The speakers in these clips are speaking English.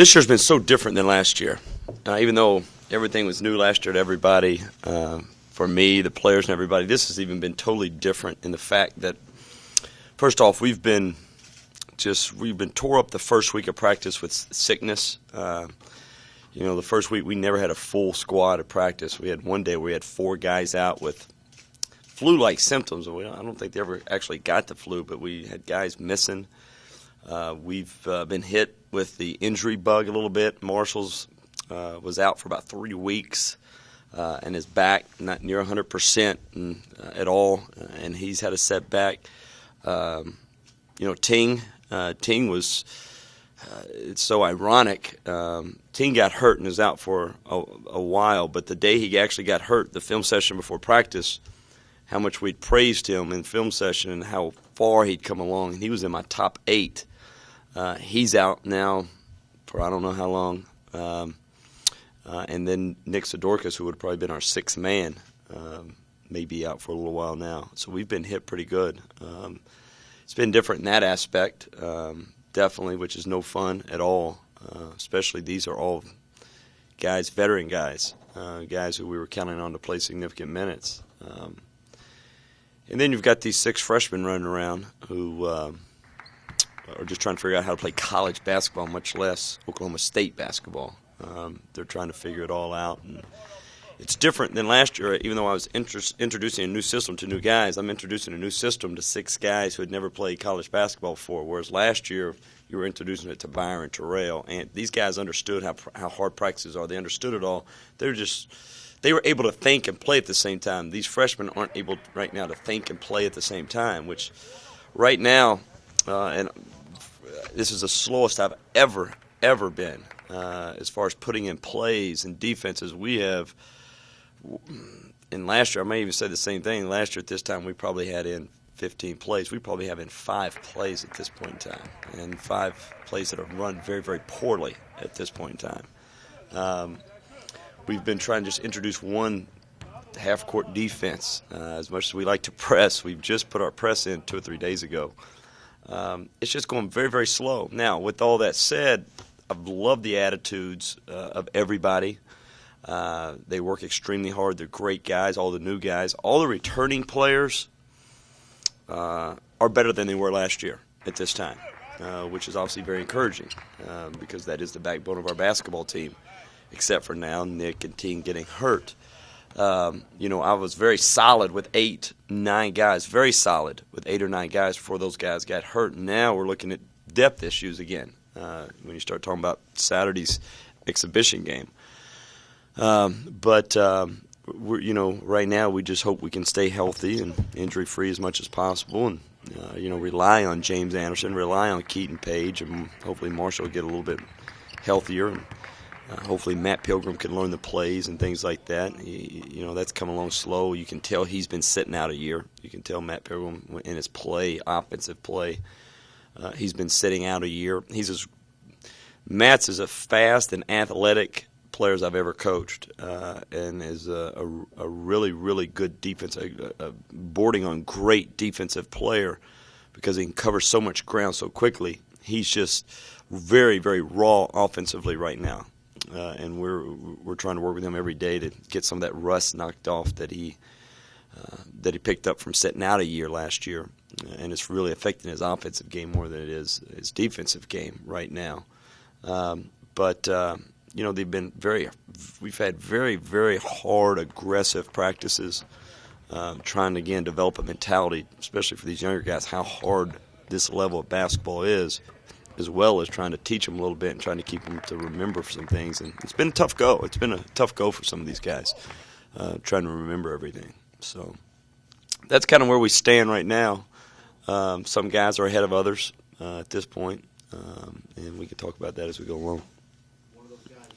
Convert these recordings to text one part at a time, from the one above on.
This year's been so different than last year. Even though everything was new last year to everybody, for me, the players and everybody, this has even been totally different in the fact that, first off, we've been tore up the first week of practice with sickness. The first week we never had a full squad of practice. We had one day where we had 4 guys out with flu-like symptoms. I don't think they ever actually got the flu, but we had guys missing. We've been hit with the injury bug a little bit. Marshall's was out for about 3 weeks and is back not near 100% at all, and he's had a setback. Ting was it's so ironic. Ting got hurt and is out for a while, but the day he actually got hurt, the film session before practice, how much we'd praised him in film session and how far he'd come along, and he was in my top 8. He's out now for I don't know how long. And then Nick Sidorkas, who would have probably been our 6th man, may be out for a little while now. So we've been hit pretty good. It's been different in that aspect, definitely, which is no fun at all. Especially these are all guys, veteran guys, guys who we were counting on to play significant minutes. And then you've got these 6 freshmen running around who are just trying to figure out how to play college basketball, much less Oklahoma State basketball. They're trying to figure it all out. And it's different than last year. Even though I was introducing a new system to new guys, I'm introducing a new system to 6 guys who had never played college basketball before, whereas last year you were introducing it to Byron Terrell. And these guys understood how hard practices are. They understood it all. They were able to think and play at the same time. These freshmen aren't able right now to think and play at the same time, which right now, and this is the slowest I've ever been as far as putting in plays and defenses. We have, in last year, I may even say the same thing. Last year at this time, we probably had in 15 plays. We probably have in 5 plays at this point in time, and 5 plays that are run very, very poorly at this point in time. We've been trying to just introduce one half-court defense. As much as we like to press, we've just put our press in 2 or 3 days ago. It's just going very, very slow. Now, with all that said, I've loved the attitudes of everybody. They work extremely hard. They're great guys, all the new guys. All the returning players are better than they were last year at this time, which is obviously very encouraging because that is the backbone of our basketball team, except for now Nick and Ting getting hurt. I was very solid with 8, 9 guys, very solid with 8 or 9 guys before those guys got hurt. Now we're looking at depth issues again when you start talking about Saturday's exhibition game. But right now we just hope we can stay healthy and injury-free as much as possible and, rely on James Anderson, rely on Keaton Page, and hopefully Marshall will get a little bit healthier. And hopefully Matt Pilgrim can learn the plays and things like that. That's come along slow. You can tell he's been sitting out a year. You can tell Matt Pilgrim in his play, offensive play, he's been sitting out a year. Matt's as a fast and athletic player as I've ever coached, and is a really, really good defense, bordering on great defensive player because he can cover so much ground so quickly. He's just very, very raw offensively right now. And we're trying to work with him every day to get some of that rust knocked off that he picked up from sitting out a year last year, and it's really affecting his offensive game more than it is his defensive game right now. They've been we've had very, very hard, aggressive practices, trying to again develop a mentality, especially for these younger guys, how hard this level of basketball is, as well as trying to teach them a little bit and trying to keep them to remember some things. And it's been a tough go. It's been a tough go for some of these guys, trying to remember everything. So that's kind of where we stand right now. Some guys are ahead of others at this point, and we can talk about that as we go along. One of those guys,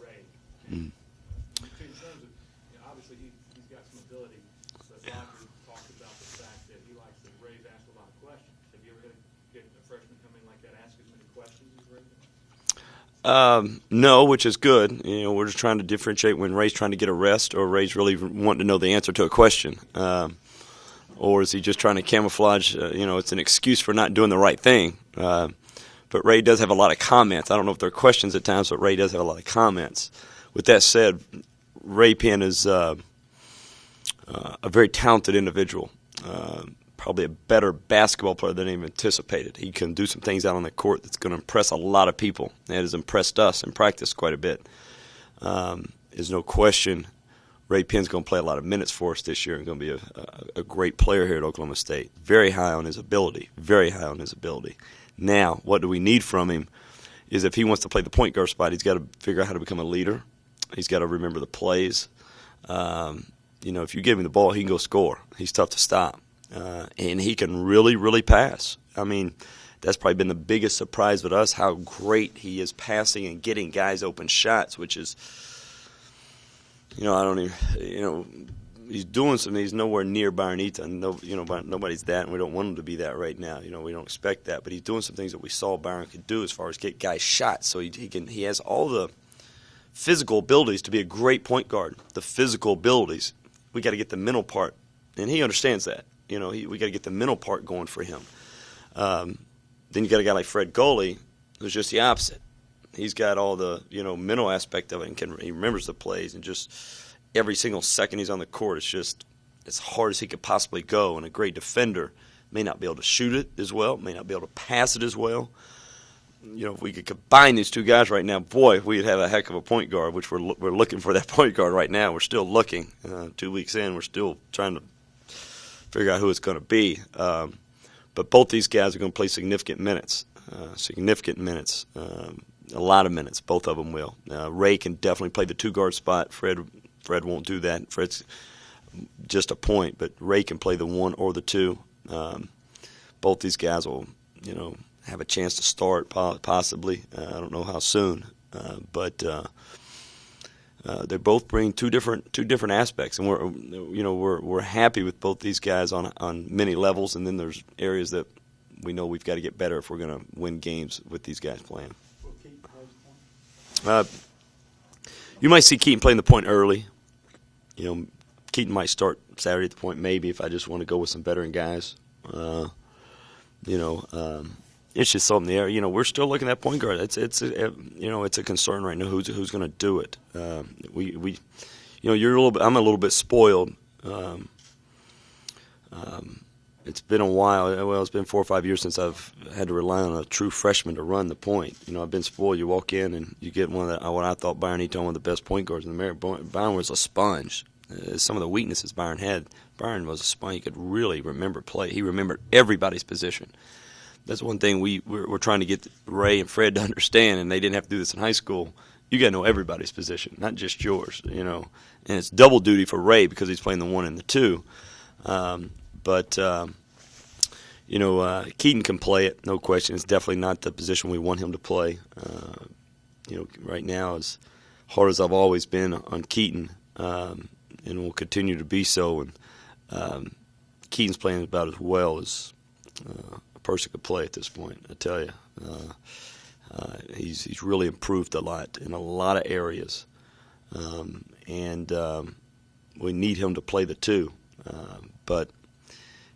Ray. In terms of, obviously he's got some ability, but Roger talked about the fact that he likes that Ray's asked a lot of questions. Have you ever get a freshman come in like that, ask as many questions as Ray does? No, which is good. We're just trying to differentiate when Ray's trying to get a rest or Ray's really wanting to know the answer to a question. Or is he just trying to camouflage, it's an excuse for not doing the right thing. but Ray does have a lot of comments. I don't know if there are questions at times, but Ray does have a lot of comments. With that said, Ray Penn is a very talented individual, probably a better basketball player than even anticipated. He can do some things out on the court that's going to impress a lot of people. It has impressed us in practice quite a bit. There's no question Ray Penn's going to play a lot of minutes for us this year and going to be a great player here at Oklahoma State. Very high on his ability, very high on his ability. Now, what do we need from him is if he wants to play the point guard spot, he's got to figure out how to become a leader. He's got to remember the plays. If you give him the ball, he can go score. He's tough to stop. And he can really, really pass. I mean, that's probably been the biggest surprise with us, how great he is passing and getting guys open shots, which is, he's doing something. He's nowhere near Byron Eaton. Nobody's that, and we don't want him to be that right now. We don't expect that. But he's doing some things that we saw Byron could do as far as get guys shots. So he has all the physical abilities to be a great point guard. The physical abilities. We got to get the mental part, and he understands that. We got to get the mental part going for him. Then you got a guy like Fred Goley, who's just the opposite. He's got all the mental aspect of it, and he remembers the plays, and just every single second he's on the court, it's just as hard as he could possibly go. And a great defender may not be able to shoot it as well, may not be able to pass it as well. If we could combine these two guys right now, boy, we'd have a heck of a point guard. Which we're looking for that point guard right now. We're still looking. 2 weeks in, we're still trying to figure out who it's going to be. But both these guys are going to play significant minutes, a lot of minutes. Both of them will. Ray can definitely play the two-guard spot. Fred won't do that. Fred's just a point, but Ray can play the one or the two. Both these guys will, have a chance to start possibly. I don't know how soon, but they both bring two different aspects, and we're happy with both these guys on many levels. And then there's areas that we know we've got to get better if we're going to win games with these guys playing. You might see Keaton playing the point early. Keaton might start Saturday at the point maybe if I just want to go with some veteran guys. It's just something there. We're still looking at point guard. It's a concern right now. Who's going to do it? You're a little bit. I'm a little bit spoiled. It's been a while. Well, it's been 4 or 5 years since I've had to rely on a true freshman to run the point. I've been spoiled. You walk in and you get what I thought Byron Eaton, one of the best point guards in America. Byron was a sponge. Some of the weaknesses Byron had. Byron was a sponge. He could really remember play. He remembered everybody's position. That's one thing we're trying to get Ray and Fred to understand, and they didn't have to do this in high school. You got to know everybody's position, not just yours, And it's double duty for Ray because he's playing the one and the two. Keaton can play it, no question. It's definitely not the position we want him to play. Right now, as hard as I've always been on Keaton, and will continue to be so. And Keaton's playing about as well as a person could play at this point. I tell you, he's really improved a lot in a lot of areas, and we need him to play the two. But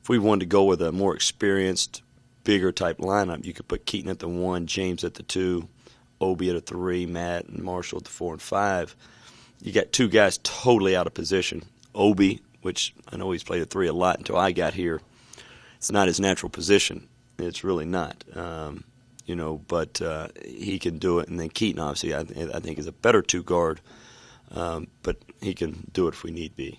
if we wanted to go with a more experienced, bigger type lineup, you could put Keaton at the 1, James at the 2, Obi at a 3, Matt and Marshall at the 4 and 5. You got two guys totally out of position. Obi, which I know he's played a 3 a lot until I got here, it's not his natural position. It's really not. But he can do it. And then Keaton, obviously, I think is a better 2 guard, but he can do it if we need be.